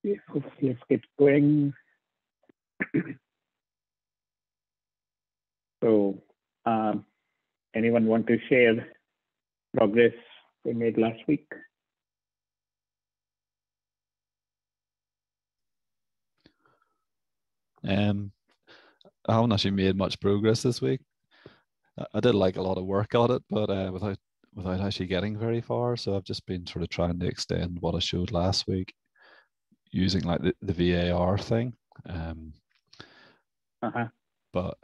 Yeah, let's get going. So, anyone want to share progress they made last week? I haven't actually made much progress this week. I did like a lot of work on it, but without actually getting very far. So I've just been sort of trying to extend what I showed last week using like the VAR thing. But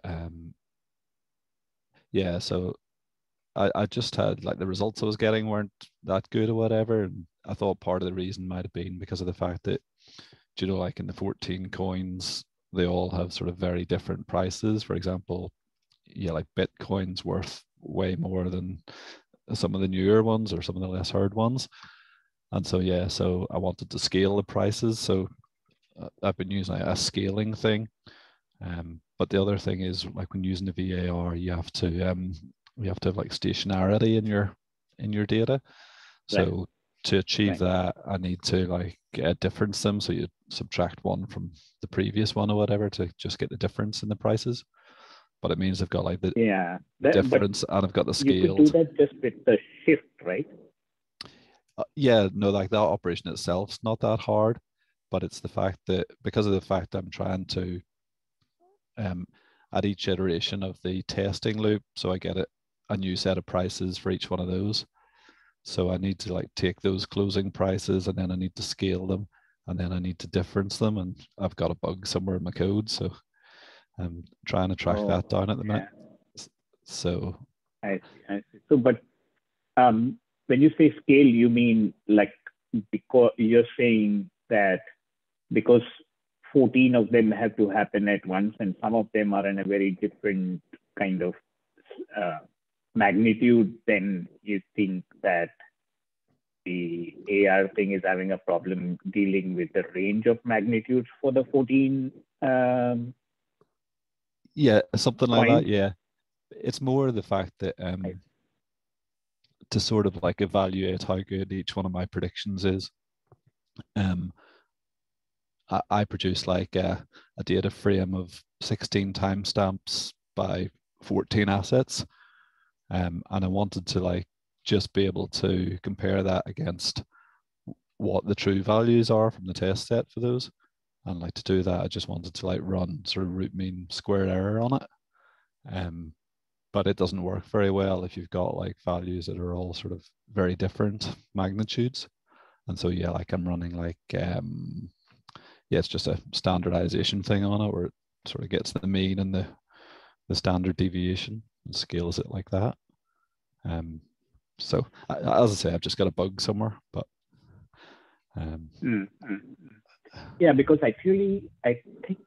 yeah, so I just had like the results I was getting weren't that good or whatever. And I thought part of the reason might have been because of the fact that, you know, like in the 14 coins, they all have sort of very different prices. For example, yeah, like Bitcoin's worth way more than some of the newer ones or some of the less heard ones. And so, yeah, so I wanted to scale the prices. So I've been using a scaling thing. But the other thing is, like when using the VAR, you have to have like stationarity in your data. So to achieve that, I need to like difference them. So you subtract one from the previous one or whatever to just get the difference in the prices. But it means I've got like the difference and I've got the scales. You could do that just with the shift, right? Yeah, no, like that operation itself's not that hard, but it's the fact that because of the fact I'm trying to at each iteration of the testing loop, so I get a new set of prices for each one of those. So I need to like take those closing prices and then I need to scale them and then I need to difference them, and I've got a bug somewhere in my code, so I'm trying to track that down at the minute. So I see. So, but when you say scale, you mean like because you're saying that because 14 of them have to happen at once and some of them are in a very different kind of magnitude, then you think that the AR thing is having a problem dealing with the range of magnitudes for the 14 yeah, something like that. Yeah, it's more the fact that to sort of like evaluate how good each one of my predictions is, I produce like a data frame of 16 timestamps by 14 assets, and I wanted to like just be able to compare that against what the true values are from the test set for those. And like to do that, I just wanted to like run sort of root mean square error on it. But it doesn't work very well if you've got like values that are all sort of very different magnitudes. And so, yeah, like I'm running like, yeah, it's just a standardization thing on it where it sort of gets the mean and the standard deviation and scales it like that. So as I say, I've just got a bug somewhere, but yeah, because actually I think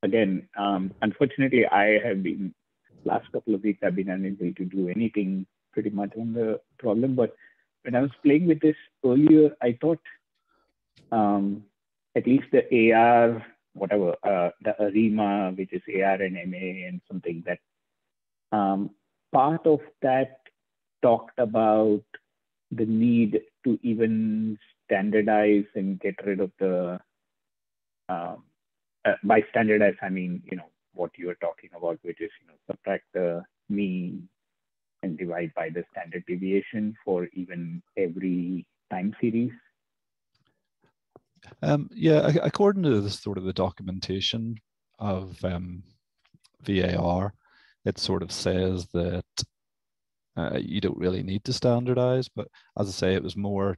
again, unfortunately, I have been last couple of weeks I've been unable to do anything pretty much on the problem. But when I was playing with this earlier, I thought at least the AR, whatever, the ARIMA, which is AR and MA and something that part of that talked about the need to even standardize and get rid of the by standardize, I mean, what you are talking about, which is, subtract the mean and divide by the standard deviation for even every time series. Yeah, according to the sort of the documentation of VAR, it sort of says that you don't really need to standardize. But as I say, it was more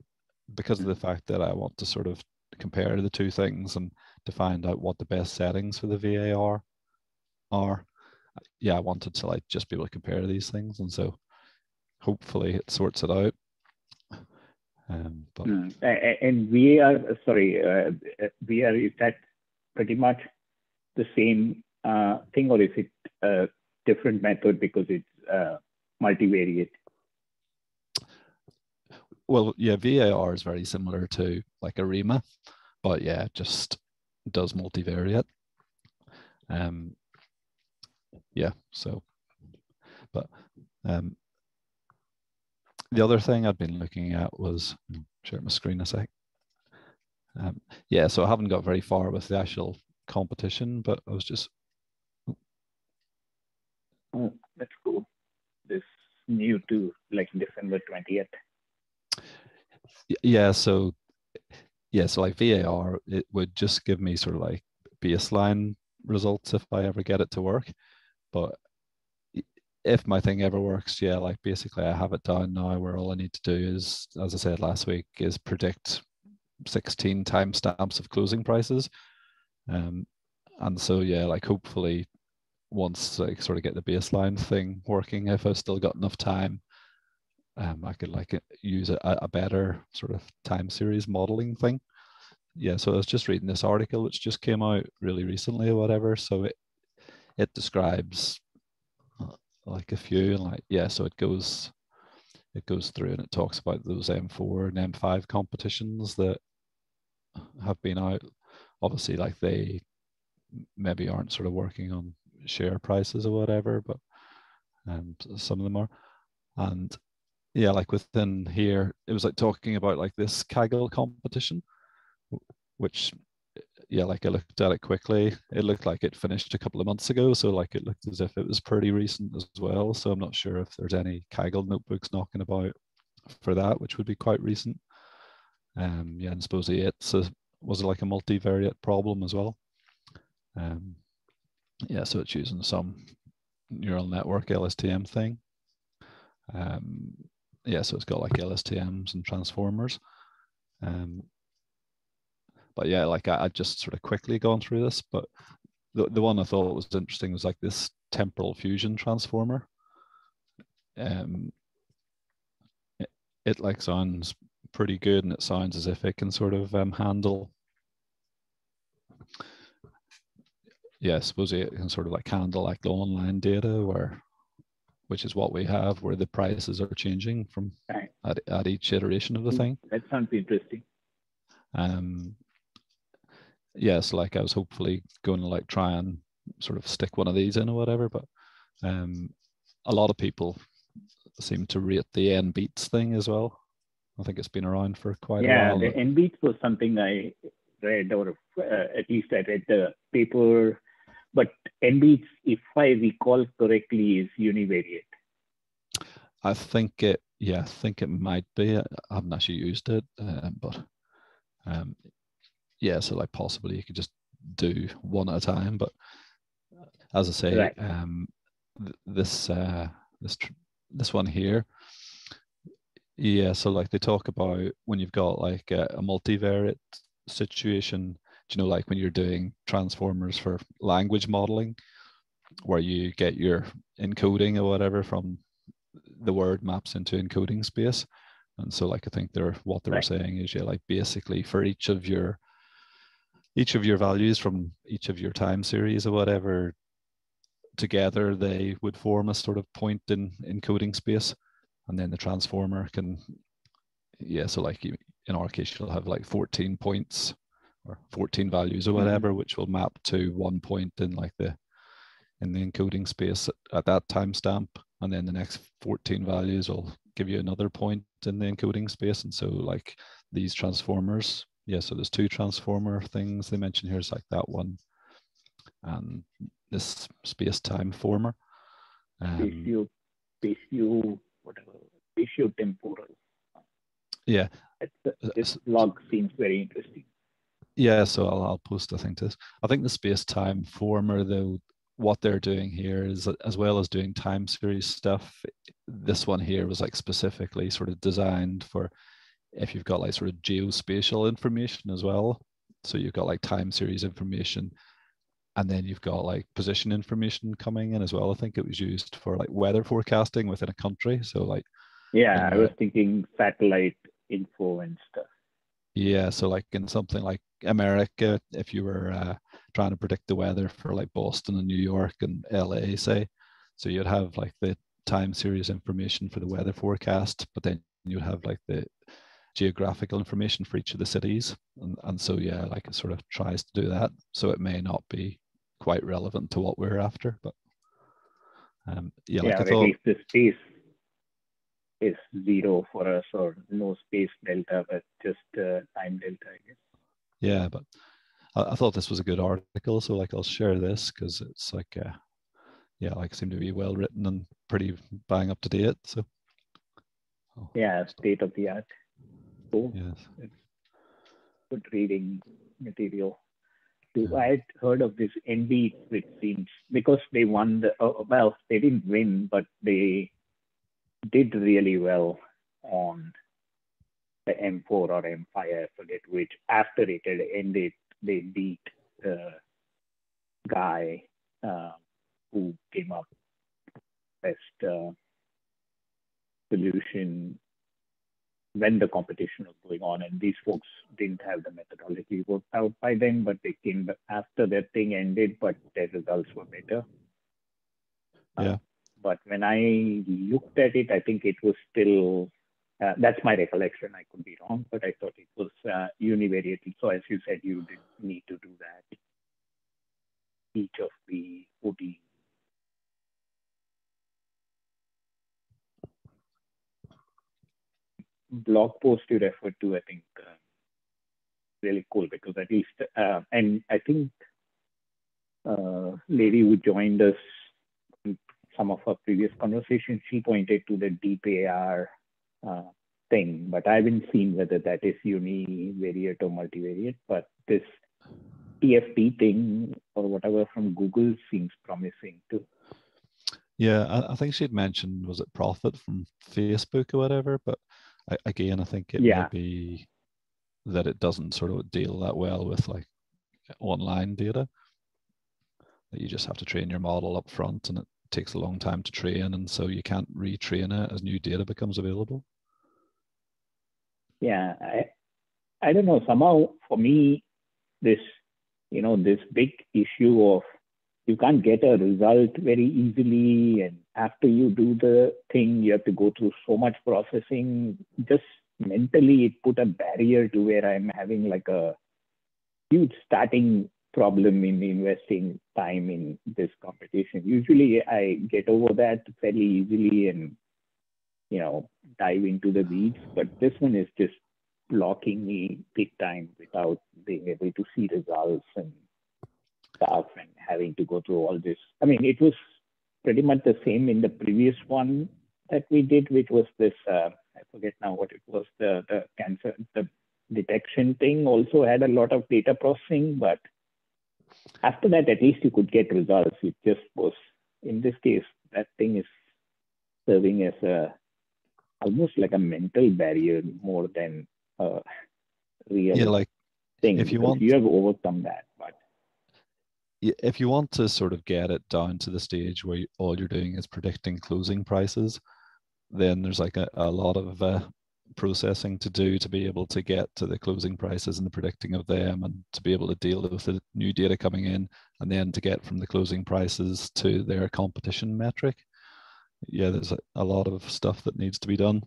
because of the fact that I want to sort of compare the two things and to find out what the best settings for the VAR are. Yeah, I wanted to like just be able to compare these things, and so hopefully it sorts it out. But and VAR, sorry, VAR, is that pretty much the same thing, or is it a different method because it's multivariate? Well, yeah, VAR is very similar to like ARIMA, but yeah, it just does multivariate. Yeah, so, but the other thing I'd been looking at was, share my screen a sec. Yeah, so I haven't got very far with the actual competition, but I was just Oh, that's cool. This new to like December 20th. yeah, so like VAR, it would just give me sort of like baseline results if I ever get it to work. But if my thing ever works, yeah, like basically I have it down now where all I need to do is, as I said last week, is predict 16 timestamps of closing prices. And so yeah, like hopefully once I sort of get the baseline thing working, if I've still got enough time, I could like use a better sort of time series modeling thing. Yeah, so I was just reading this article which just came out really recently or whatever. So it describes like a few, and like yeah, so it goes through and it talks about those M4 and M5 competitions that have been out. Obviously, like they maybe aren't sort of working on share prices or whatever, but some of them are. And yeah, like within here, it was like talking about like this Kaggle competition, which yeah, like I looked at it quickly. It looked like it finished a couple of months ago, so like it looked as if it was pretty recent as well. So I'm not sure if there's any Kaggle notebooks knocking about for that, which would be quite recent. Yeah, and supposedly was like a multivariate problem as well. Yeah, so it's using some neural network LSTM thing. Yeah, so it's got like LSTMs and transformers. But yeah, like I just sort of quickly gone through this, but the one I thought was interesting was like this temporal fusion transformer. It like sounds pretty good, and it sounds as if it can sort of handle. Yeah, I suppose it can sort of like handle like the online data, which is what we have, where the prices are changing from Right. at each iteration of the thing. That sounds interesting. Yeah, so like I was hopefully going to like try and sort of stick one of these in or whatever, but a lot of people seem to rate the N beats thing as well. I think it's been around for quite a while. Yeah, the N beats was something I read, or at least I read the paper. But N beats, if I recall correctly, is univariate. I think it might be. I haven't actually used it, but yeah, so like possibly you could just do one at a time. But as I say, Right. This one here, yeah. So like they talk about when you've got like a multivariate situation. Do you know, like when you're doing transformers for language modeling, where you get your encoding or whatever from the word maps into encoding space. And so like I think what they were saying is yeah, like basically for each of your values from each of your time series or whatever, together they would form a sort of point in encoding space. And then the transformer can, yeah, so like in our case you'll have like 14 points or 14 values or whatever, which will map to 1 point in like the encoding space at that timestamp, and then the next 14 values will give you another point in the encoding space. And so like these transformers, yeah, so there's two transformer things they mention here. It's like that one and this space-time former. Spatio-temporal. Yeah. This log seems very interesting. Yeah, so I'll post a thing to this. I think the space-time former, though, what they're doing here is, as well as doing time series stuff, this one here was like specifically sort of designed for if you've got like sort of geospatial information as well. So you've got like time series information, and then you've got like position information coming in as well. I think it was used for like weather forecasting within a country. So like, yeah, I was thinking satellite info and stuff. Yeah, so like in something like America, if you were trying to predict the weather for like Boston and New York and LA, say, so you'd have like the time series information for the weather forecast, but then you'd have like the geographical information for each of the cities. And so, yeah, like it sort of tries to do that. So it may not be quite relevant to what we're after, but yeah, like I at thought. least the space is 0 for us, or no space delta, but just time delta, I guess. Yeah, but I thought this was a good article, so like I'll share this because it's like yeah, like seemed to be well written and pretty bang up to date. So Yeah, state of the art. Cool. yes. It's good reading material. I had heard of this NB, which seems because they won the well, they didn't win, but they did really well on the M4 or M5, I forget which. After it had ended, they beat the guy who came up best solution when the competition was going on. And these folks didn't have the methodology worked out by then, but they came after that thing ended, but their results were better. Yeah. But when I looked at it, I think it was still, that's my recollection. I could be wrong, but I thought it was univariate. So as you said, you did need to do that. Each of the 14 blog post you referred to, I think, really cool because at least, and I think lady who joined us in some of our previous conversations, she pointed to the deep AR thing, but I haven't seen whether that is univariate or multivariate, but this TFT thing or whatever from Google seems promising too. Yeah, I think she'd mentioned, was it profit from Facebook or whatever, but again, I think it may be that it doesn't sort of deal that well with like online data, that you just have to train your model up front and it takes a long time to train, and so you can't retrain it as new data becomes available. Yeah, I don't know, somehow for me, this big issue of you can't get a result very easily, and after you do the thing you have to go through so much processing. Just mentally it put a barrier to where I'm having like a huge starting problem in investing time in this competition. Usually I get over that fairly easily and dive into the weeds, but this one is just blocking me big time without being able to see results and stuff and having to go through all this. I mean, it was pretty much the same in the previous one that we did, which was this, I forget now what it was, the cancer, the detection thing also had a lot of data processing, but after that, at least you could get results. It just was, in this case, that thing is serving as almost like a mental barrier more than a real thing. If you want, you have overcome that, but if you want to sort of get it down to the stage where all you're doing is predicting closing prices, then there's like a lot of processing to do to be able to get to the closing prices and the predicting of them, and to be able to deal with the new data coming in, and then to get from the closing prices to their competition metric. Yeah, there's a lot of stuff that needs to be done.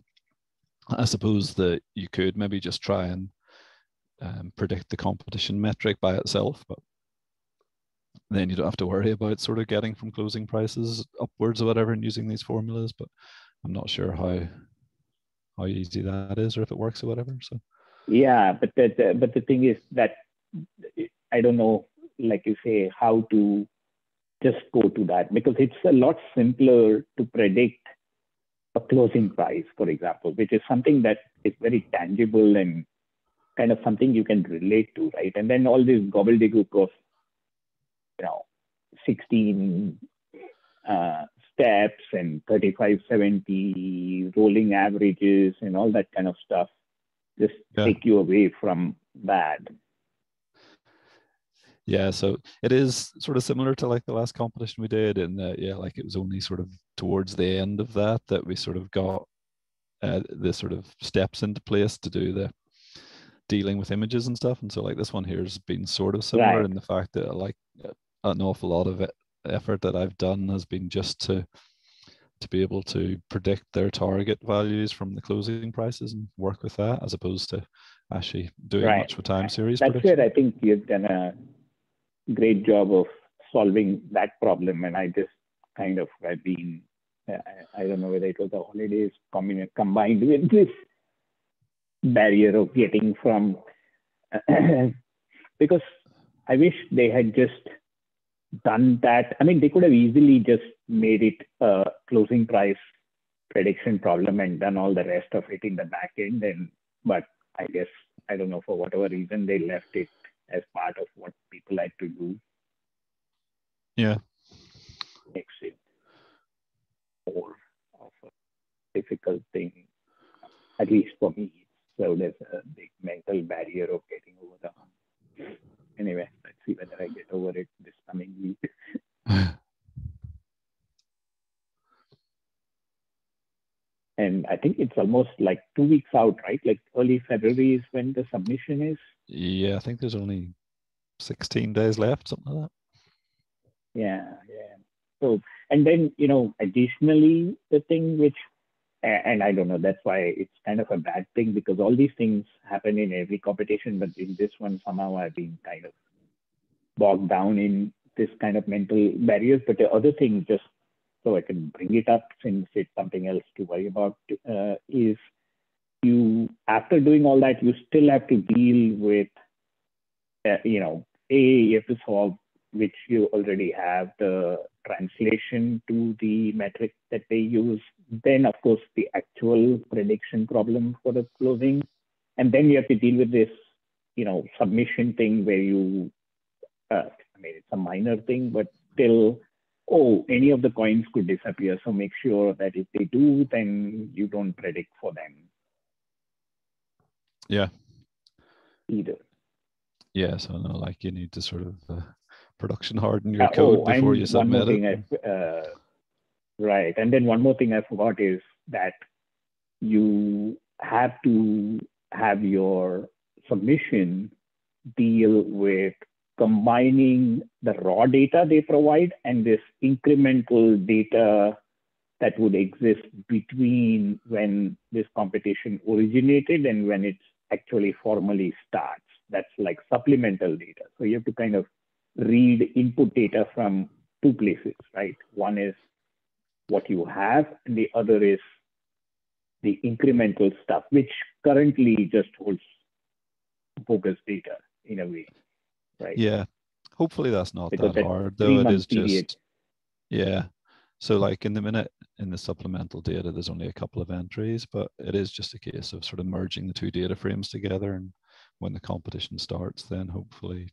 I suppose that you could maybe just try and predict the competition metric by itself, but then you don't have to worry about sort of getting from closing prices upwards or whatever and using these formulas. But I'm not sure how easy that is or if it works or whatever. So yeah, but the thing is that I don't know, like you say, how to just go to that, because it's a lot simpler to predict a closing price, for example, which is something that is very tangible and kind of something you can relate to, right? And then all this gobbledygook of 16 steps and 35/70 rolling averages and all that kind of stuff just take you away from that. Yeah, so it is sort of similar to like the last competition we did, in that like it was only sort of towards the end of that we sort of got the sort of steps into place to do the dealing with images and stuff. And so like this one here has been sort of similar in the fact that like an awful lot of effort that I've done has been just to be able to predict their target values from the closing prices and work with that, as opposed to actually doing much with time series prediction. Where I think you've done a great job of solving that problem. And I just kind of have been, I don't know whether it was the holidays combined with this barrier of getting from because I wish they had just done that. I mean, they could have easily just made it a closing price prediction problem and done all the rest of it in the back end. But I guess, I don't know, for whatever reason, they left it as part of what people like to do. Yeah. Makes it more of a difficult thing, at least for me. So there's a big mental barrier of getting over the hump. Anyway, let's see whether I get over it this coming week. And I think it's almost like 2 weeks out, right? Like early February is when the submission is. Yeah, I think there's only 16 days left, something like that. Yeah. So, and then, additionally, the thing which, and I don't know, that's why it's kind of a bad thing, because all these things happen in every competition, but in this one, somehow I've been kind of bogged down in this kind of mental barriers. But the other thing, just so I can bring it up since it's something else to worry about, is you, after doing all that, you still have to deal with, you have to solve, which you already have, the translation to the metric that they use. Then, of course, the actual prediction problem for the closing. And then you have to deal with this, submission thing where you, it's a minor thing, but still, any of the coins could disappear. So make sure that if they do, then you don't predict for them. Yeah. Either. Yeah, so no, like you need to sort of production harden your code before you submit it. Right. And then one more thing I forgot is that you have to have your submission deal with combining the raw data they provide and this incremental data that would exist between when this competition originated and when it actually formally starts. That's like supplemental data. So you have to kind of read input data from two places, right? One is what you have, and the other is the incremental stuff, which currently just holds bogus data in a way, right? Yeah, hopefully that's not because that hard, though. It is just, yeah. So like in the supplemental data, there's only a couple of entries, but it is just a case of sort of merging the two data frames together. And when the competition starts, then hopefully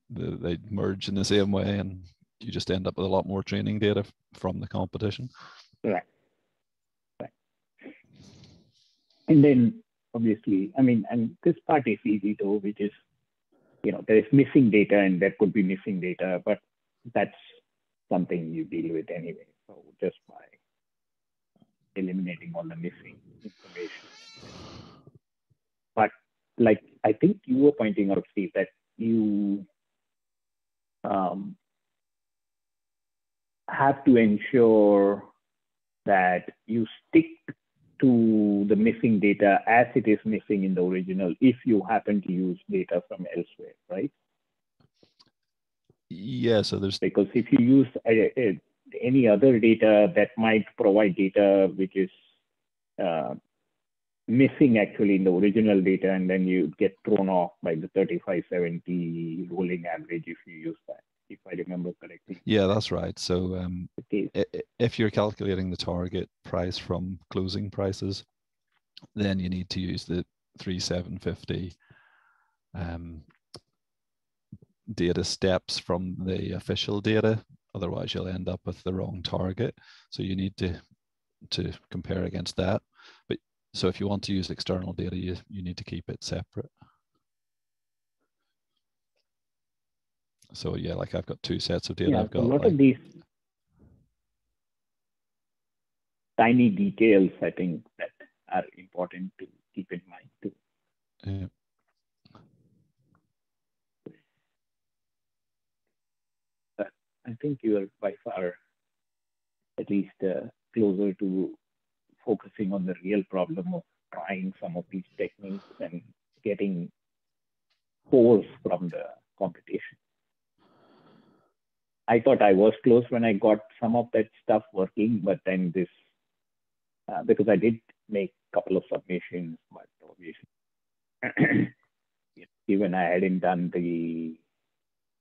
they merge in the same way and you just end up with a lot more training data from the competition. Right. And then obviously, and this part is easy though, which is, there is missing data and there could be missing data, but that's something you deal with anyway. So just by eliminating all the missing information. But like, I think you were pointing out, Steve, that you have to ensure that you stick to the missing data as it is missing in the original if you happen to use data from elsewhere, right? Yeah, so there's... Because if you use any other data that might provide data which is missing actually in the original data, and then you get thrown off by the 3570 rolling average if you use that, if I remember correctly. Yeah, that's right. So if you're calculating the target price from closing prices, then you need to use the 3750 data steps from the official data. Otherwise, you'll end up with the wrong target. So you need to compare against that. But so if you want to use external data, you need to keep it separate. So yeah, like I've got two sets of data. Yeah, I've got a lot of these tiny details, I think, that are important to keep in mind too. Yeah. But I think you are by far at least closer to focusing on the real problem of trying some of these techniques and getting scores from the competition. I thought I was close when I got some of that stuff working, but then this, because I did make a couple of submissions, but obviously even I hadn't done the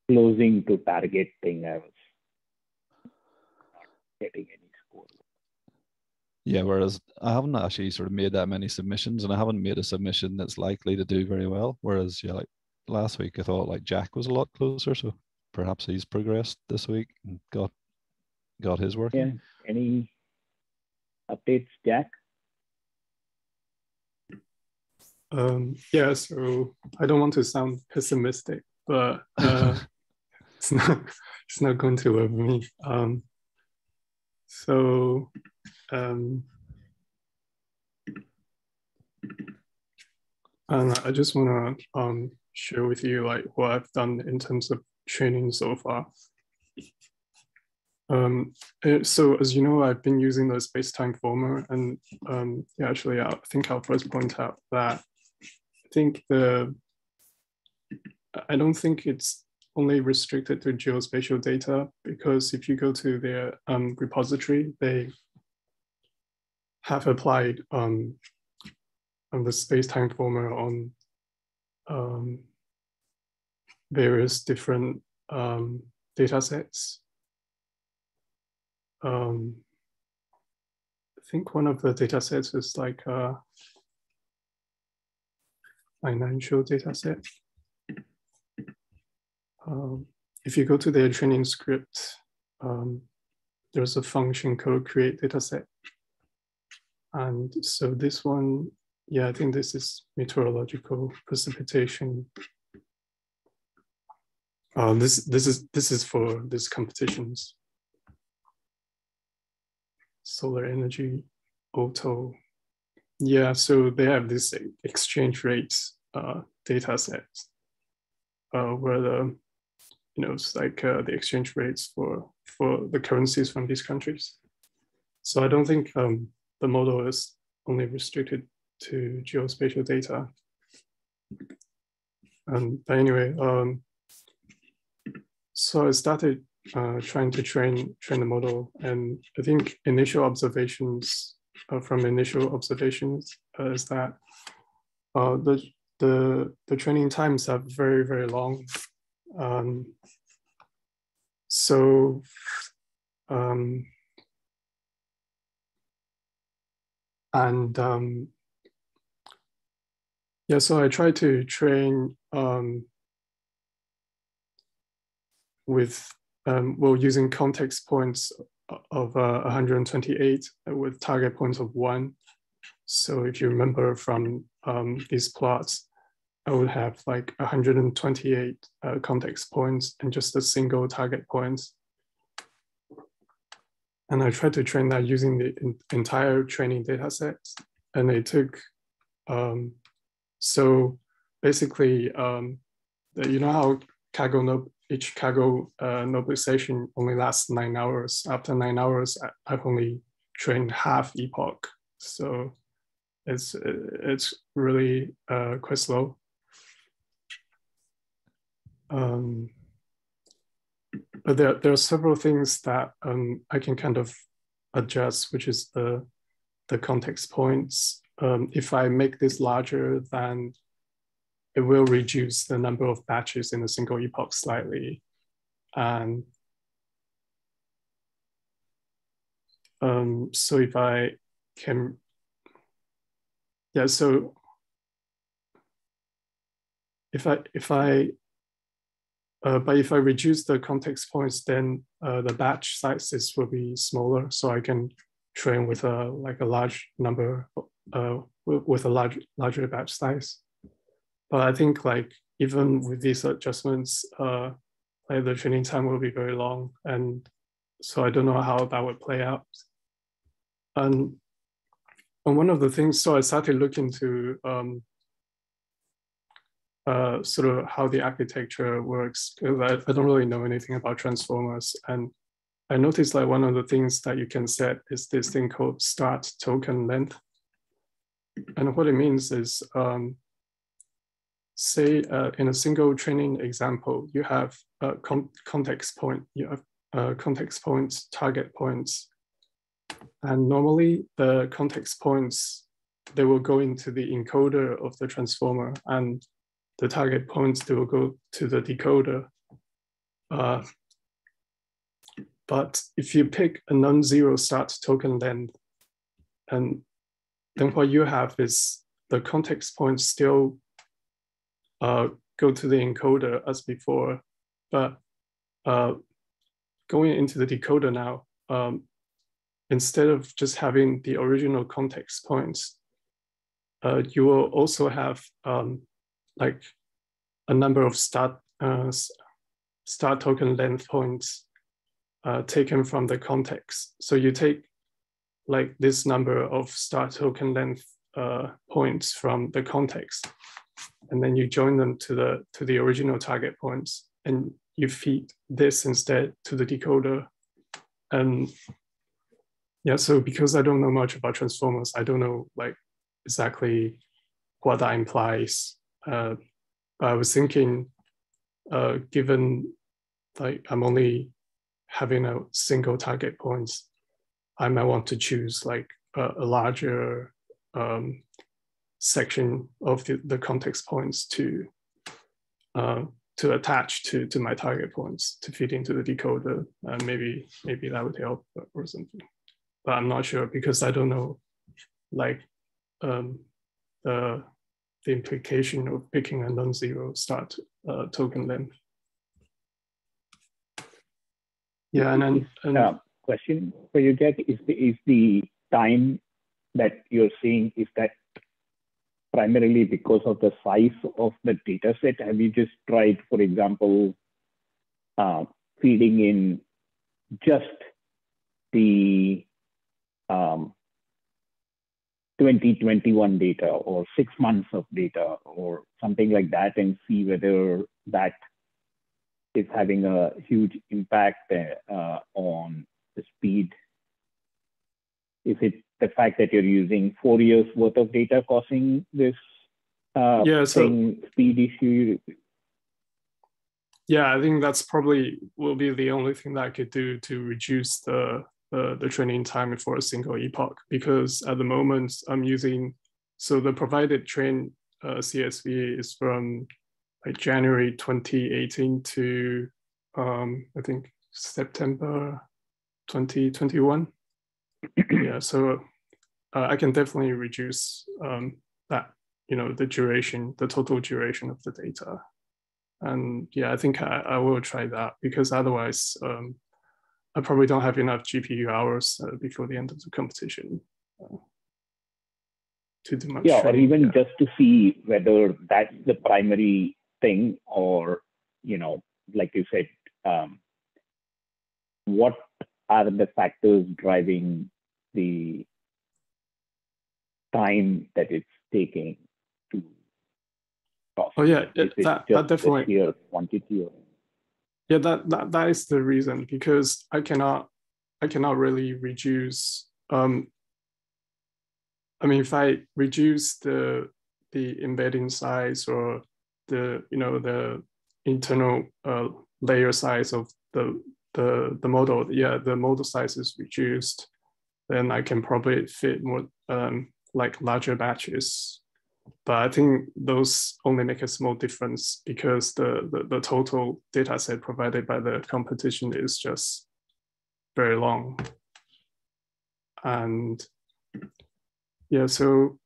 closing to target thing, I was not getting any score. Yeah, whereas I haven't actually sort of made that many submissions, and I haven't made a submission that's likely to do very well. Whereas, yeah, like last week, I thought like Jack was a lot closer, so perhaps he's progressed this week and got his working. Yeah. Any updates, Jack? Yeah, so I don't want to sound pessimistic, but it's not going to work for me. So and I just want to share with you like what I've done in terms of training so far. So as you know, I've been using the space-time former, and yeah, actually, I think I'll first point out that I don't think it's only restricted to geospatial data, because if you go to their repository, they have applied the space-time former on various different data sets. I think one of the data sets is like a financial data set. If you go to their training script, there's a function called create dataset. And so this one, yeah, I think this is meteorological precipitation. This is for these competitions. Solar energy, auto. Yeah, so they have this exchange rates data set where the it's like the exchange rates for the currencies from these countries. So I don't think the model is only restricted to geospatial data. But anyway, so I started trying to train the model, and I think initial observations is that the training times are very, very long. So yeah, so I tried to train with using context points of 128 with target points of 1. So if you remember from these plots, I would have like 128 context points and just a single target point. And I tried to train that using the entire training data set. And it took, so basically, you know how each Kaggle notebook session only lasts 9 hours. After 9 hours, I've only trained half epoch. So it's really quite slow. But there are several things that I can kind of adjust, which is the context points. If I make this larger, then it will reduce the number of batches in a single epoch slightly. And so if I can, yeah, so but if I reduce the context points, then the batch sizes will be smaller, so I can train with a large number, with a larger batch size. But I think like even with these adjustments, like the training time will be very long, and so I don't know how that would play out. And one of the things, so I started looking to sort of how the architecture works, because I don't really know anything about transformers. And I noticed like one of the things that you can set is this thing called start token length. And what it means is, say in a single training example, you have a context point, you have context points, target points. And normally the context points, they will go into the encoder of the transformer. And the target points, they will go to the decoder. But if you pick a non-zero start token length, and then what you have is the context points still go to the encoder as before, but going into the decoder now, instead of just having the original context points, you will also have like a number of start token length points taken from the context. So you take like this number of start token length points from the context, and then you join them to the original target points, and you feed this instead to the decoder. And yeah, so because I don't know much about transformers, I don't know like exactly what that implies. But I was thinking, given like I'm only having a single target points, I might want to choose like a larger section of the context points to attach to my target points to feed into the decoder, and maybe that would help or something. But I'm not sure because I don't know like the implication of picking a non-zero start token length. Yeah, and then question for you, Jack, is the time that you're seeing, is that primarily because of the size of the data set? Have you just tried, for example, feeding in just the 2021 data or 6 months of data or something like that, and see whether that is having a huge impact on the speed? Is it the fact that you're using 4 years worth of data causing this speed issue? Yeah, I think that's probably will be the only thing that I could do to reduce the training time for a single epoch, because at the moment I'm using, so the provided train CSV is from like January 2018 to I think September 2021. Yeah, so I can definitely reduce that, the total duration of the data. And yeah, I think I will try that, because otherwise I probably don't have enough GPU hours before the end of the competition to do much training. Or even just to see whether that's the primary thing, or, like you said, what are the factors driving the time that it's taking to process? Oh yeah, that definitely. Sheer quantity or... Yeah, that is the reason, because I cannot really reduce. I mean, if I reduce the embedding size or the internal layer size of the model, yeah, the model size is reduced, then I can probably fit more like larger batches. But I think those only make a small difference, because the total data set provided by the competition is just very long. And yeah, so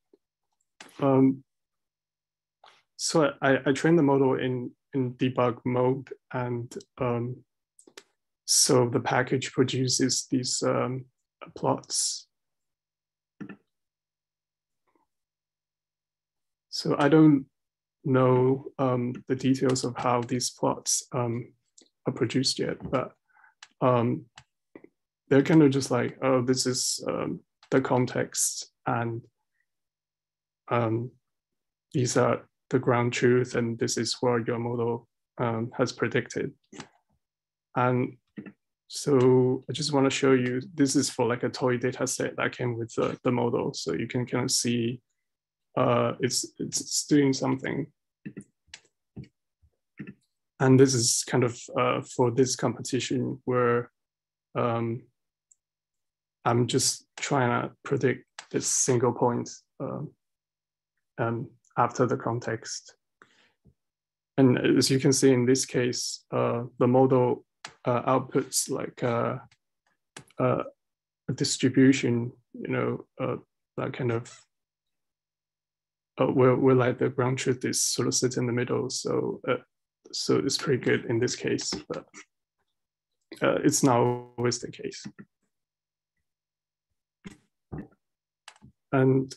I trained the model in debug mode, and so the package produces these plots. So I don't know the details of how these plots are produced yet, but they're kind of just like, oh, this is the context, and these are the ground truth, and this is what your model has predicted. And so I just want to show you, this is for like a toy data set that came with the model. So you can kind of see it's doing something. And this is kind of for this competition where I'm just trying to predict this single point after the context. And as you can see in this case, the model outputs like a distribution, that kind of where like the ground truth is sort of sit in the middle. So so it's pretty good in this case, but it's not always the case. And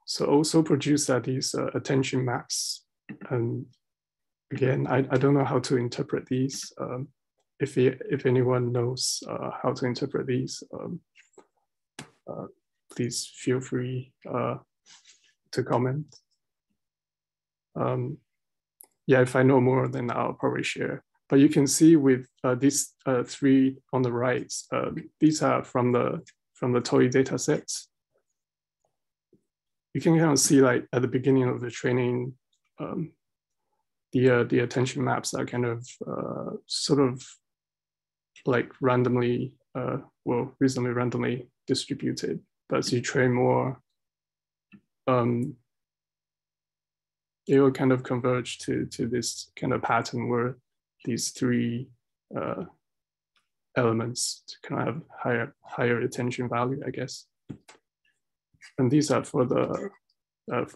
so also produce these attention maps. And again, I don't know how to interpret these. If anyone knows how to interpret these, please feel free to comment. Yeah, if I know more, then I'll probably share. But you can see with these three on the right, these are from the TOEI data sets. You can kind of see like at the beginning of the training, the attention maps are kind of sort of like randomly, well, reasonably randomly distributed. But as you train more, it will kind of converge to this kind of pattern where these three elements kind of have higher attention value, I guess. And these are for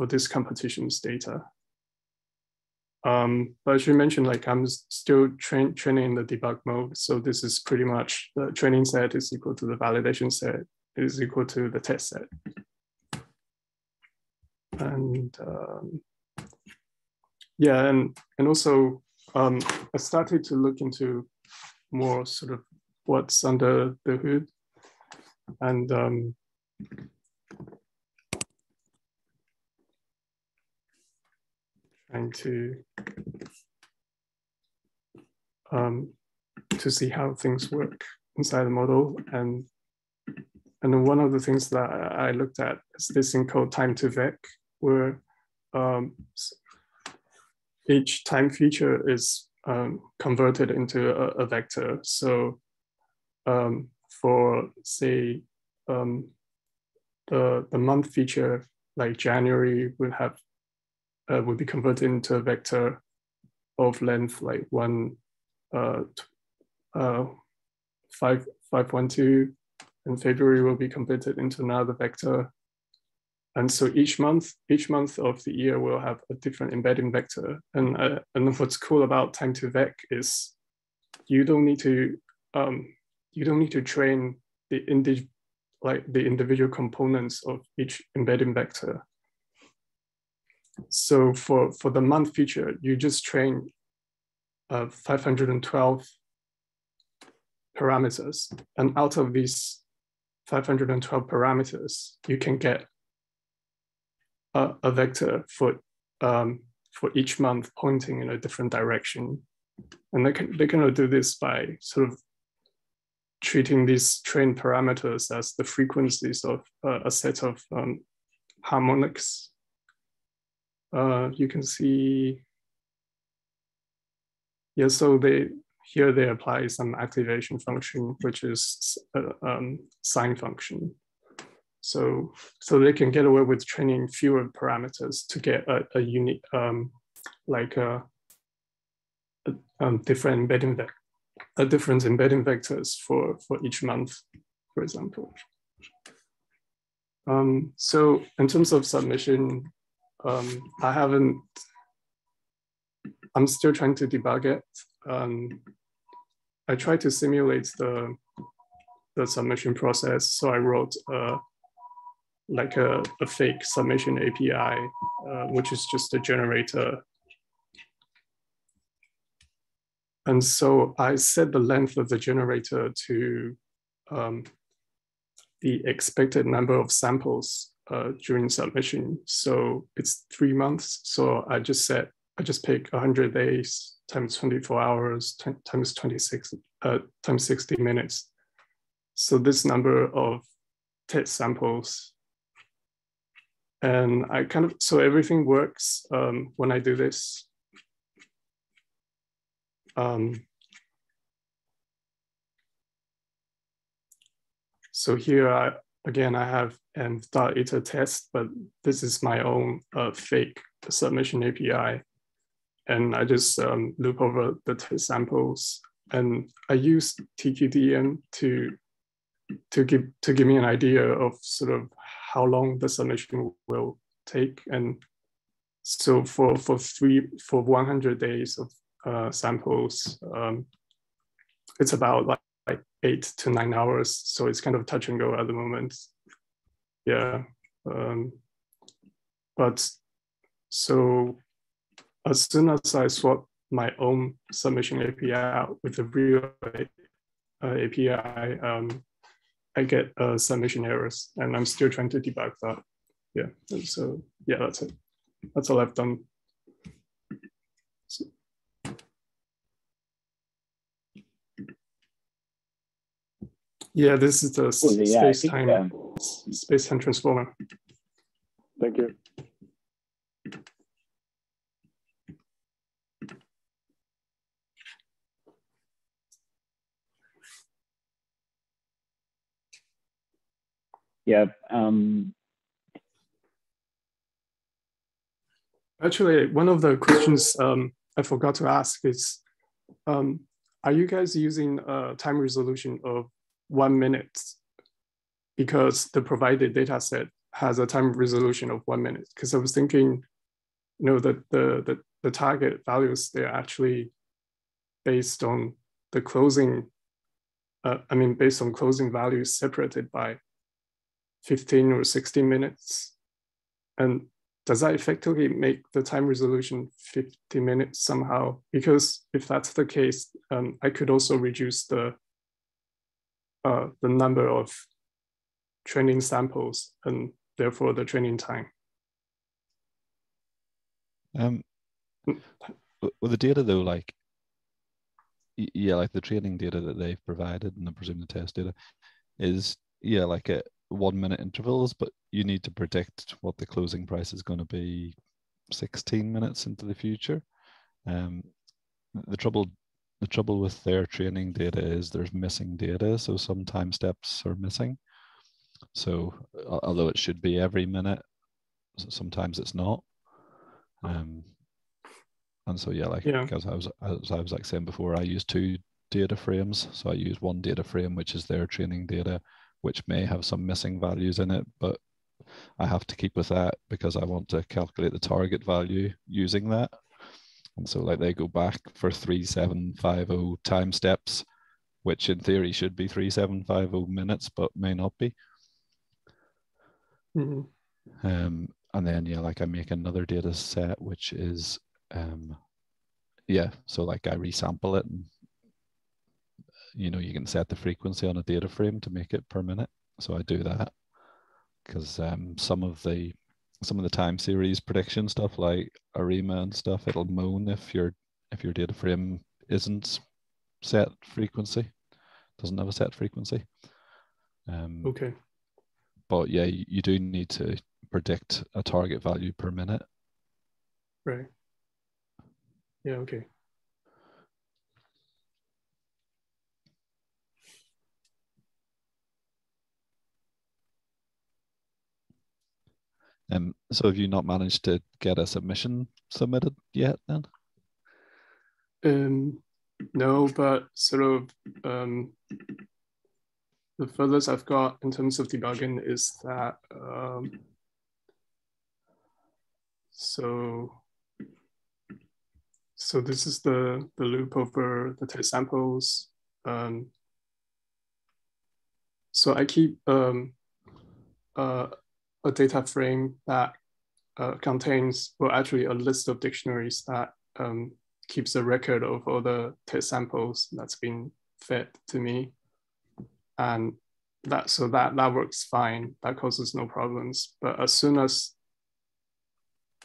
this competitions data. But as you mentioned, like I'm still training in the debug mode. So this is pretty much the training set is equal to the validation set is equal to the test set. And yeah, and also I started to look into more sort of what's under the hood. And trying to see how things work inside the model. And then one of the things that I looked at is this thing called time to vec, where each time feature is converted into a vector. So for say the month feature, like January, would be converted into a vector of length like 512, and February will be converted into another vector. And so each month of the year will have a different embedding vector. And what's cool about time to vec is you don't need to train the individual components of each embedding vector. So for the month feature, you just train 512 parameters, and out of these 512 parameters, you can get a vector for each month pointing in a different direction. And they can do this by sort of treating these trained parameters as the frequencies of a set of harmonics. You can see, yeah, so they apply some activation function, which is sine function. So they can get away with training fewer parameters to get a unique, like different embedding vectors for each month, for example. So in terms of submission, I'm still trying to debug it. I tried to simulate the submission process. So I wrote like a fake submission API, which is just a generator. And so I set the length of the generator to the expected number of samples during submission. So it's 3 months. So I just pick 100 days times 24 hours times 26 times 60 minutes. So this number of test samples. And so everything works when I do this. So here, again, I have env.iter test, but this is my own fake submission API. and I just loop over the test samples, and I use TQDM to give me an idea of sort of how long the submission will take. And so for 100 days of samples, it's about like 8 to 9 hours. So it's kind of touch and go at the moment. Yeah. But so as soon as I swap my own submission API out with the real API, I get submission errors, and I'm still trying to debug that. Yeah, and so yeah, that's it. That's all I've done. So, yeah, this is the space-time transformer. Thank you. Yeah. Actually, one of the questions I forgot to ask is, are you guys using a time resolution of 1 minute? Because the provided data set has a time resolution of 1 minute. Because I was thinking, you know, that the target values, they're actually based on the closing, based on closing values separated by 15 or 16 minutes. And does that effectively make the time resolution 50 minutes somehow? Because if that's the case, I could also reduce the number of training samples and therefore the training time. With the data though, like, yeah, like the training data that they've provided, and I presume the test data is, yeah, like at 1 minute intervals, but you need to predict what the closing price is going to be 16 minutes into the future. The trouble with their training data is there's missing data, so some time steps are missing. So although it should be every minute, sometimes it's not. And so yeah, like, yeah. as I was like saying before, I use 2 data frames. So I use one data frame, which is their training data, which may have some missing values in it, but I have to keep with that because I want to calculate the target value using that. And so like they go back for 3750 time steps, which in theory should be 3750 minutes, but may not be. Mm-hmm. And then yeah, like I make another data set, which is yeah, so like I resample it, and you know, you can set the frequency on a data frame to make it per minute. So I do that because some of the time series prediction stuff like ARIMA and stuff, it'll moan if your data frame isn't set frequency, doesn't have a set frequency. Okay. But yeah, you do need to predict a target value per minute. Right. Yeah, okay. So have you not managed to get a submission submitted yet then? No, but sort of the furthest I've got in terms of debugging is that so this is the loop over the test samples. So I keep a data frame that contains, well, actually a list of dictionaries that keeps a record of all the test samples that's been fed to me. And that works fine. That causes no problems. But as soon as,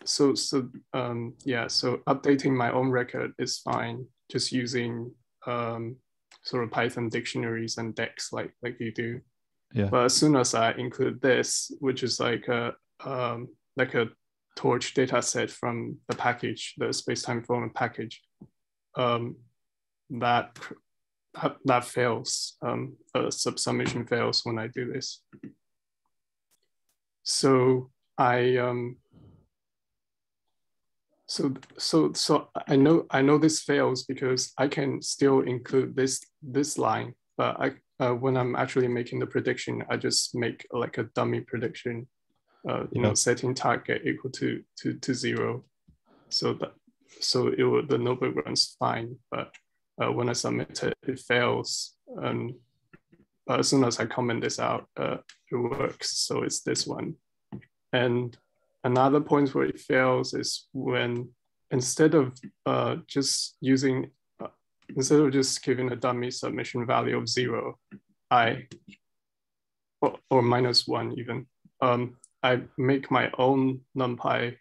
so updating my own record is fine. Just using sort of Python dictionaries and decks like you do. Yeah. But as soon as I include this, which is like a torch data set from the package, the space-time format package, that fails. Subsummation fails when I do this. So I So I know this fails because I can still include this line, but when I'm actually making the prediction, I just make like a dummy prediction, setting target equal to 0, so the notebook runs fine. But when I submit it, it fails. But as soon as I comment this out, it works. So it's this one. And another point where it fails is when instead of just giving a dummy submission value of 0, or -1 even, I make my own NumPy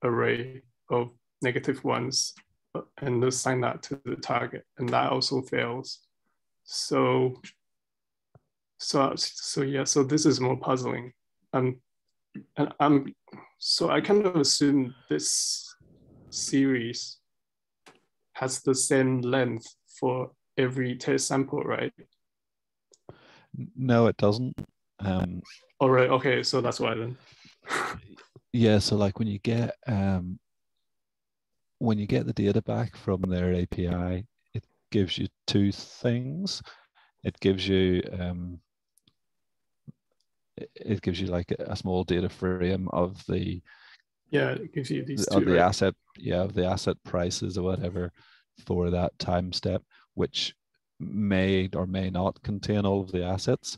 array of -1s and assign that to the target, and that also fails. So this is more puzzling. So I kind of assume this series has the same length for every test sample, right? No, it doesn't. All right. Okay. So that's why then. Yeah. So like when you get the data back from their API, it gives you two things. It gives you like a small data frame of the it gives you these of two, the right? asset, of the asset prices or whatever for that time step, which may or may not contain all of the assets.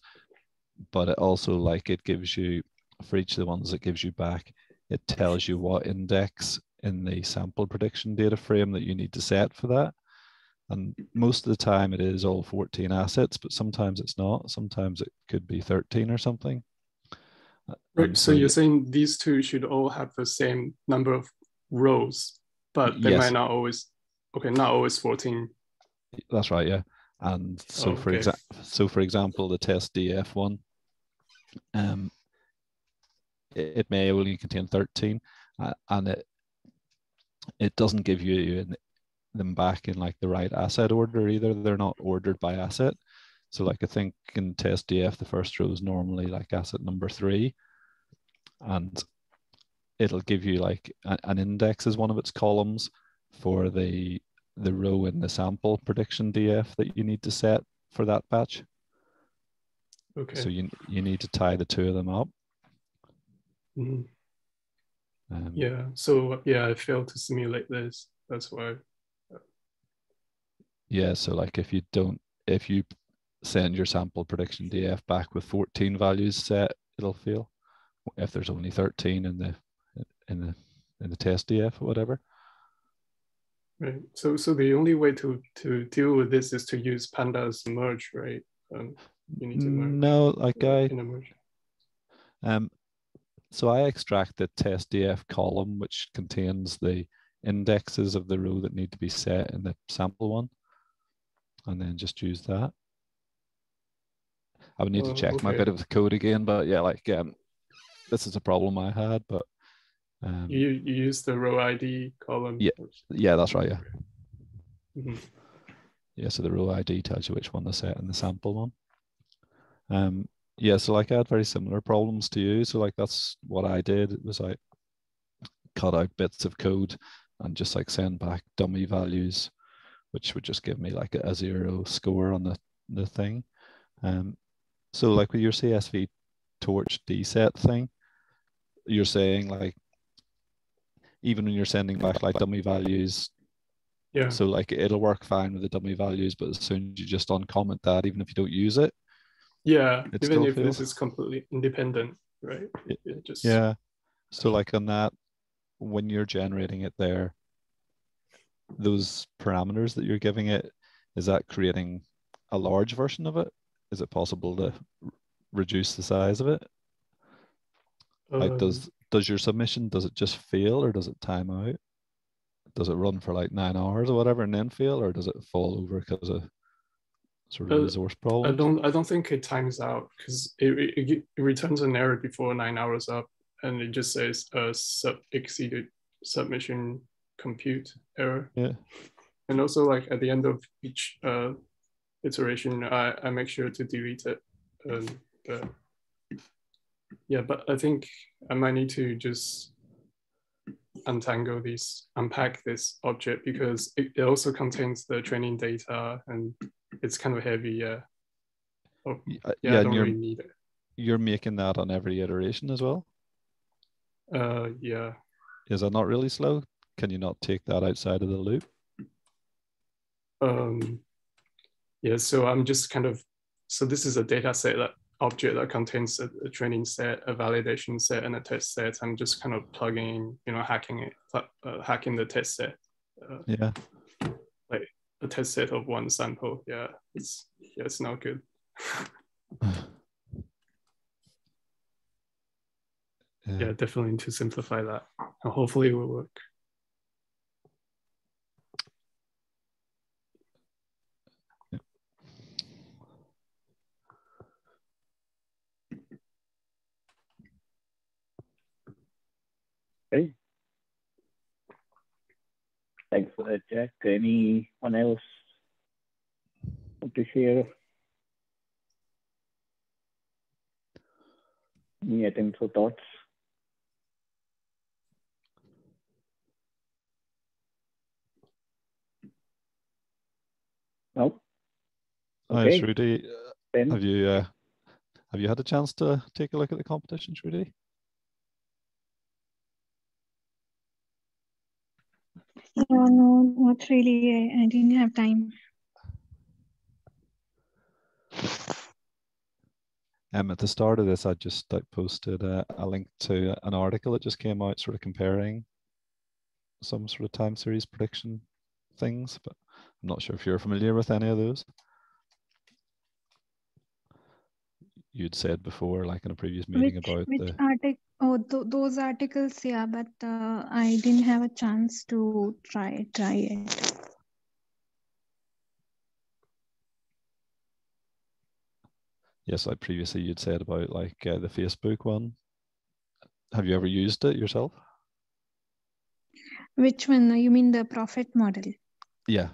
But it also, like, it gives you, for each of the ones it gives you back, it tells you what index in the sample prediction data frame that you need to set for that. And most of the time it is all 14 assets, but sometimes it's not. Sometimes it could be 13 or something. Right. So you're saying these two should all have the same number of rows, but they might not always. Okay, not always 14. That's right. Yeah. And so for example, the test DF one, it may only contain 13, and it doesn't give you them back in like the right asset order either. They're not ordered by asset. So like I think in test DF, the first row is normally like asset number 3, and it'll give you like an index as one of its columns for the row in the sample prediction DF that you need to set for that batch. Okay. So you need to tie the two of them up. Mm-hmm. So I failed to simulate this. That's why. Yeah, so like if you send your sample prediction DF back with 14 values set, it'll fail. If there's only 13 in the test DF or whatever. Right. So the only way to deal with this is to use pandas merge, right? You need to merge. No, like in a merge. So I extract the test DF column, which contains the indexes of the row that need to be set in the sample one, and then just use that. I would need to check my bit of the code again, but yeah, like this is a problem I had, but you use the row ID column. Yeah, that's right. Yeah. Mm-hmm. Yeah, so the row ID tells you which one to set in the sample one. Yeah, so like I had very similar problems to you. So like that's what I did. It was like cut out bits of code and just like send back dummy values, which would just give me like a 0 score on the thing. So like with your CSV torch dset thing, you're saying like even when you're sending back like dummy values, so like it'll work fine with the dummy values, but as soon as you just uncomment that, even if you don't use it, even if this is completely independent, right? Yeah. So like on that, when you're generating it there, those parameters that you're giving it, is that creating a large version of it? Is it possible to reduce the size of it? Like does your submission, does it just fail or does it time out? Does it run for like 9 hours or whatever and then fail, or does it fall over because of sort of resource problems? I don't think it times out because it returns an error before 9 hours up, and it just says exceeded submission compute error. Yeah. And also like at the end of each iteration, I make sure to delete it. But I think I might need to just unpack this object because it also contains the training data and it's kind of heavy. Yeah. Oh, yeah, I don't really need it. You're making that on every iteration as well? Yeah. Is that not really slow? Can you not take that outside of the loop? Yeah, so I'm just kind of, so this is a data set object that contains a training set, a validation set, and a test set. I'm just kind of plugging, hacking the test set. Yeah. Like a test set of one sample. Yeah, it's not good. Yeah, definitely need to simplify that. And hopefully it will work. Okay. Thanks for that, Jack. Anyone else want to share any attempts or thoughts? No? Okay. Hi, Shruti. Have you had a chance to take a look at the competition, Shruti? No, not really. I didn't have time. At the start of this, I just posted a link to an article that just came out, sort of comparing some sort of time series prediction things, but I'm not sure if you're familiar with any of those. You'd said before, like in a previous meeting, about which article? Oh, those articles, yeah, but I didn't have a chance to try it. Yes, like previously you'd said about like the Facebook one. Have you ever used it yourself? Which one? You mean the profit model? Yeah.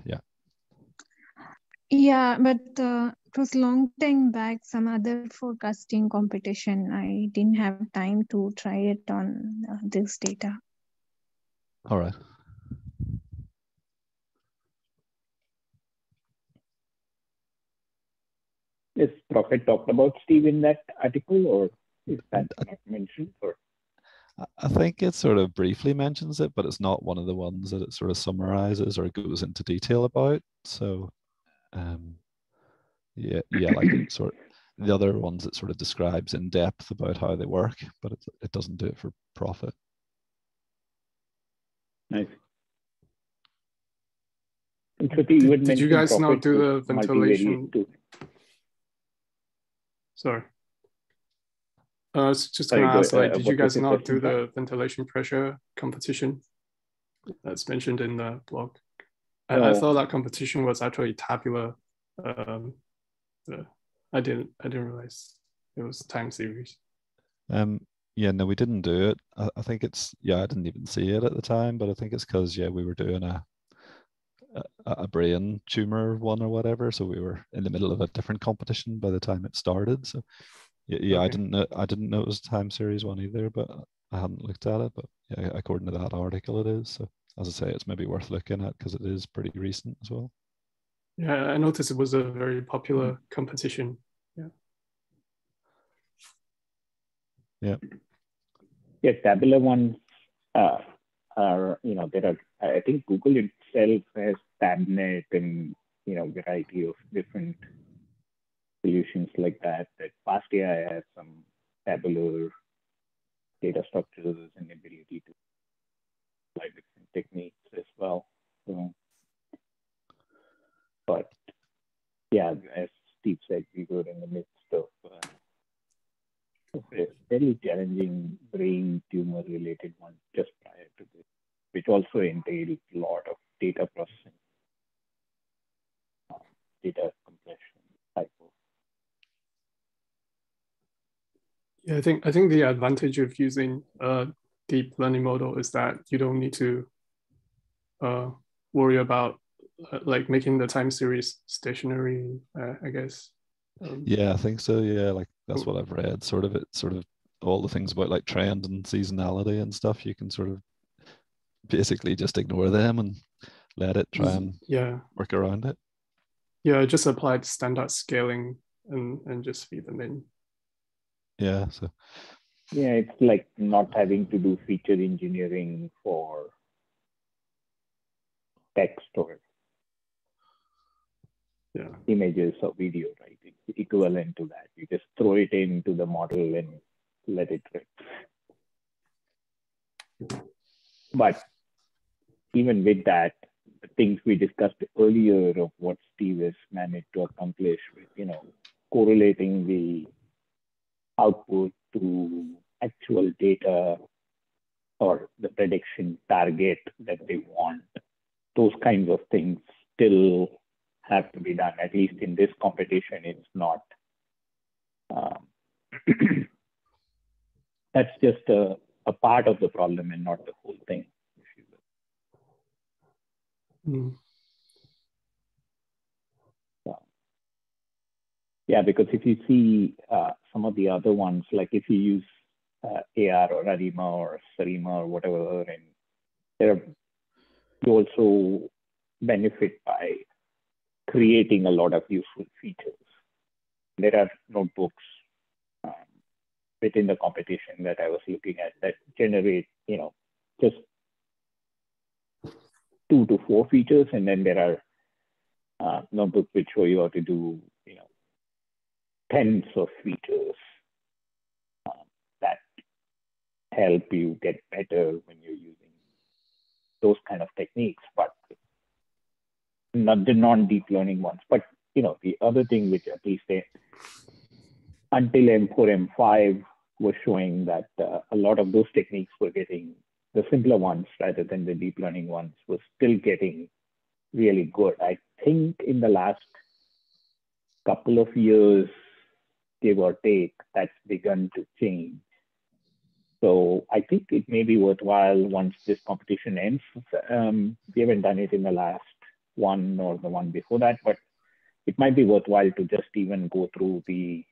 Yeah, but it was long time back, some other forecasting competition. I didn't have time to try it on this data. All right. Is Prophet talked about Steve in that article, or is that not mentioned? Or I think it sort of briefly mentions it, but it's not one of the ones that it sort of summarizes or goes into detail about. So, yeah, like it sort of, the other ones it sort of describes in depth about how they work, but it doesn't do it for profit. Nice. Did you guys not do the ventilation? Sorry. I was just going to ask, did you guys not do the ventilation pressure competition that's mentioned in the blog? I thought that competition was actually tabular. I didn't realize it was time series. Yeah, no, we didn't do it. I think it's, I didn't even see it at the time, but I think it's because, we were doing a brain tumor one or whatever, so we were in the middle of a different competition by the time it started. So okay. I didn't know it was a time series one either, but I hadn't looked at it. But yeah, according to that article, it is. So as I say, it's maybe worth looking at because it is pretty recent as well. Yeah, I noticed it was a very popular competition. Yeah, tabular ones are, there are, I think Google itself has Tabnet and, variety of different solutions like that. That FastAI has some tabular data structures and ability to apply different techniques as well. So, but yeah, as Steve said, we were in the midst of a very challenging brain tumor related one just prior to this, which also entailed a lot of data processing, data compression type of. Yeah, I think the advantage of using a deep learning model is that you don't need to worry about like making the time series stationary, I guess. Yeah, I think so. Yeah, like that's what I've read. Sort of all the things about like trend and seasonality and stuff. You can sort of basically just ignore them and let it try and work around it. Yeah, I just applied standard scaling and just feed them in. Yeah, so yeah, it's like not having to do feature engineering for text or images or video, right? It's equivalent to that. You just throw it into the model and let it rip. But even with that, the things we discussed earlier of what Steve has managed to accomplish with, correlating the output to actual data or the prediction target that they want, those kinds of things still have to be done. At least in this competition, it's not. That's just a part of the problem and not the whole thing. Yeah, because if you see some of the other ones, like if you use AR or Arima or Sarima or whatever, and you also benefit by creating a lot of useful features. There are notebooks within the competition that I was looking at that generate, just 2 to 4 features, and then there are notebooks which show you how to do, tens of features that help you get better when you're using those kind of techniques, but not the non-deep learning ones. But the other thing which at least until M4, M5 was showing that a lot of those techniques were getting, the simpler ones rather than the deep learning ones, was still getting really good. I think in the last couple of years, give or take, that's begun to change. So I think it may be worthwhile once this competition ends. We haven't done it in the last one or the one before that, but it might be worthwhile to just even go through the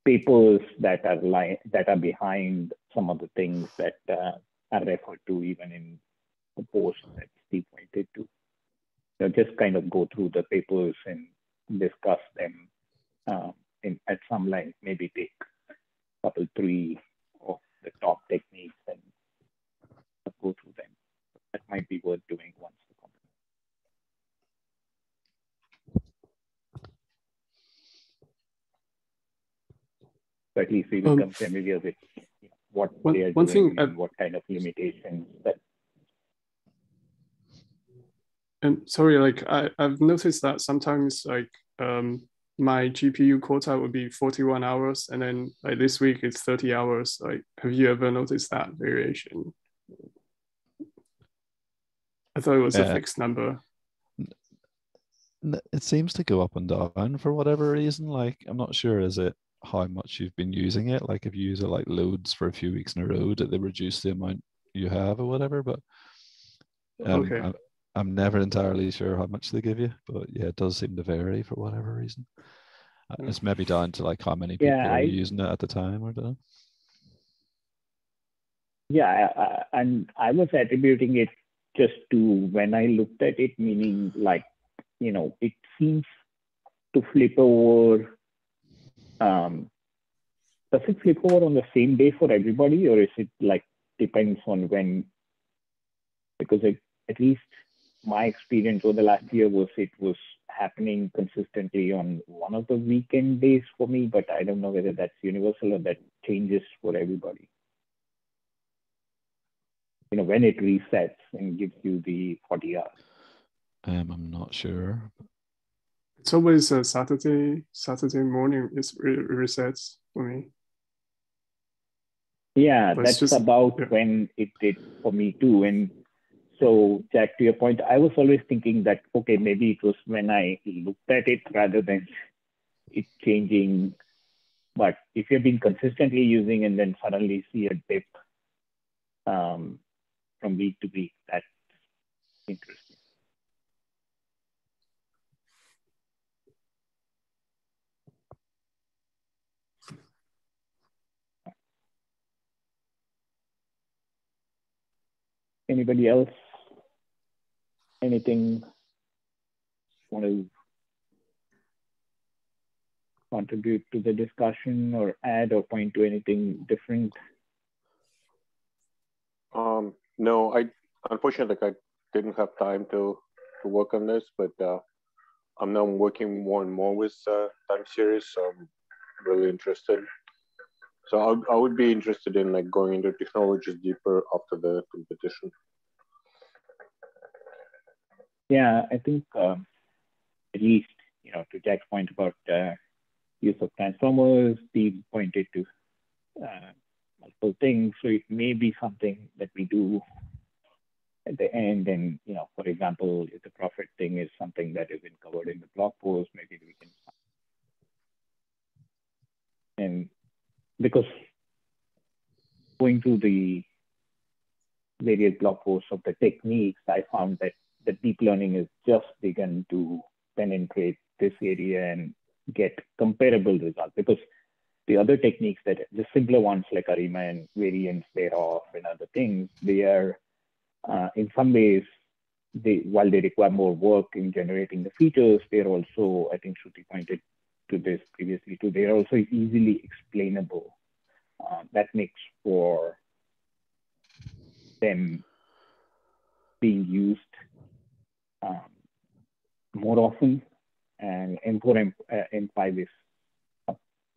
papers that are behind some of the things that are referred to even in the post that Steve pointed to. So just kind of go through the papers and discuss them at some length, maybe take a couple, 3 of the top techniques and go through them. That might be worth doing once the competition. So at least we become familiar with what they are doing and what kind of limitations that. And sorry, like I've noticed that sometimes like my GPU quota would be 41 hours, and then like this week it's 30 hours. Like, have you ever noticed that variation? I thought it was a fixed number. It seems to go up and down for whatever reason. Like, I'm not sure, is it how much you've been using it? Like, if you use it like loads for a few weeks in a row, that they reduce the amount you have or whatever. But okay. I'm never entirely sure how much they give you, but yeah, it does seem to vary for whatever reason. It's maybe down to like how many people are using it at the time, or don't. Yeah, and I was attributing it just to when I looked at it, meaning like, it seems to flip over. Does it flip over on the same day for everybody, or is it like depends on when? Because at least my experience over the last year was it was happening consistently on one of the weekend days for me, but I don't know whether that's universal or that changes for everybody. When it resets and gives you the 40 hours. I'm not sure. It's always a Saturday morning. It resets for me. Yeah, but that's just about when it did for me too. And so, Jack, to your point, I was always thinking that, okay, maybe it was when I looked at it rather than it changing. But if you've been consistently using and then suddenly see a dip from week to week, that's interesting. Anybody else? Anything want to contribute to the discussion or add or point to anything different? No, unfortunately I didn't have time to work on this, but I'm now working more and more with time series, so I'm really interested. So I would be interested in like going into technologies deeper after the competition. Yeah, I think at least, to Jack's point about use of transformers, Steve pointed to multiple things. So it may be something that we do at the end. And, for example, if the profit thing is something that isn't covered in the blog post, maybe we can. And because going through the various blog posts of the techniques, I found that the deep learning is just begun to penetrate this area and get comparable results, because the other techniques, that the simpler ones like ARIMA and variants thereof and other things, they are in some ways, while they require more work in generating the features, they're also, I think Shruti pointed to this previously too, they're also easily explainable. That makes for them being used more often. And M4, M5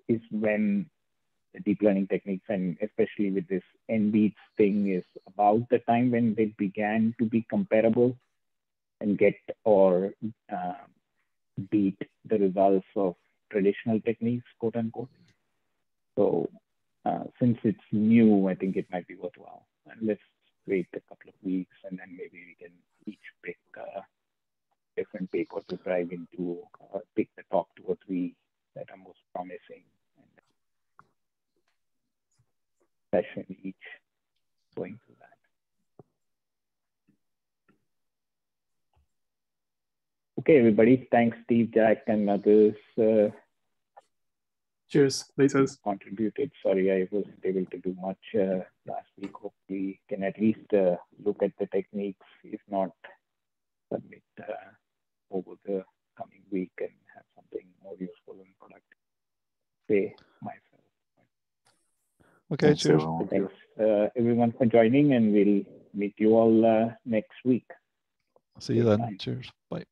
is when the deep learning techniques, and especially with this NBeats thing, is about the time when they began to be comparable and get or beat the results of traditional techniques, quote unquote. So since it's new, I think it might be worthwhile. And let's wait a couple of weeks, and then maybe we can each pick different paper to drive into, or pick the top 2 or 3 that are most promising, and session each going through that. Okay, everybody. Thanks, Steve, Jack, and others. Cheers, later. Contributed. Sorry, I wasn't able to do much last week. Hopefully, can at least look at the techniques, if not submit over the coming week and have something more useful and productive. Say myself. Okay, cheers. Thanks everyone for joining, and we'll meet you all next week. See you then. Cheers. Bye.